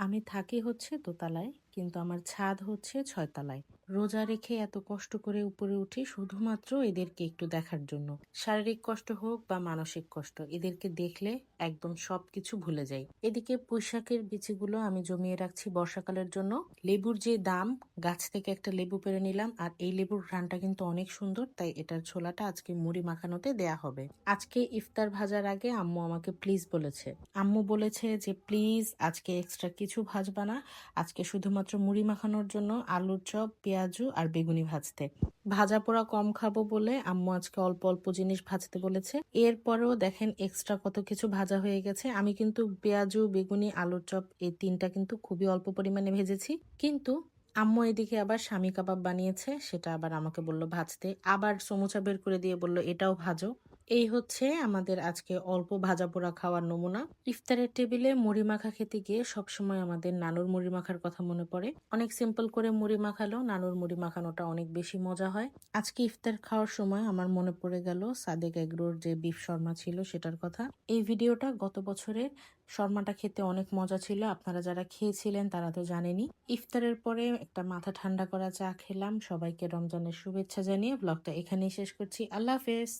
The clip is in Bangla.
আমি থাকি হচ্ছে দোতলায়, কিন্তু আমার ছাদ হচ্ছে ৬ তলায়। রোজা রেখে এত কষ্ট করে উপরে উঠি শুধুমাত্র এদেরকে একটু দেখার জন্য। শারীরিক কষ্ট হোক বা মানসিক কষ্ট, এদেরকে দেখলে একদম সবকিছু ভুলে যাই। এদিকে পুঁইশাকের বিচিগুলো আমি জমিয়ে রাখছি বর্ষাকালের জন্য। লেবুর যে দাম, গাছ থেকে একটা লেবু পেড়ে নিলাম, আর এই লেবুর ঘ্রাণটা কিন্তু অনেক সুন্দর, তাই এটার ছোলাটা আজকে মুড়ি মাখানোতে দেয়া হবে। আজকে ইফতার ভাজার আগে আম্মু আমাকে প্লিজ বলেছে। আম্মু বলেছে যে প্লিজ আজকে এক্সট্রা কিছু ভাজবা না, আজকে শুধুমাত্র মুড়ি মাখানোর জন্য আলুর চপ, পেঁয়াজু আর বেগুনি ভাজতে। ভাজা পোড়া কম খাবো বলে আম্মু আজকে অল্প অল্প জিনিস ভাজতে বলেছে। এরপরেও দেখেন এক্সট্রা কত কিছু ভাজা হয়ে গেছে। আমি কিন্তু পেঁয়াজু, বেগুনি, আলুর চপ এই তিনটা কিন্তু খুবই অল্প পরিমাণে ভেজেছি, কিন্তু আম্মু এদিকে আবার স্বামী কাবাব বানিয়েছে, সেটা আবার আমাকে বলল ভাজতে, আবার সমুচা বের করে দিয়ে বলল এটাও ভাজো। এই হচ্ছে আমাদের আজকে অল্প ভাজা পোড়া খাওয়ার নমুনা। ইফতারের টেবিলে মুড়ি মাখা খেতে গিয়ে সবসময় আমাদের নানুর মুড়ি মাখার কথা মনে পড়ে। অনেক সিম্পল করে মুড়ি মাখালেও নানুর মুড়ি মাখানোটা অনেক বেশি মজা হয়। আজকে ইফতার খাওয়ার সময় আমার মনে পড়ে গেল সাদেক এগ্রোর যে বিফ শর্মা ছিল সেটার কথা। এই ভিডিওটা গত বছরের, শর্মাটা খেতে অনেক মজা ছিল। আপনারা যারা খেয়েছিলেন তারা তো জানেনই। ইফতারের পরে একটা মাথা ঠান্ডা করা চা খেলাম। সবাইকে রমজানের শুভেচ্ছা জানিয়ে ব্লগটা এখানেই শেষ করছি। আল্লাহ হাফেজ।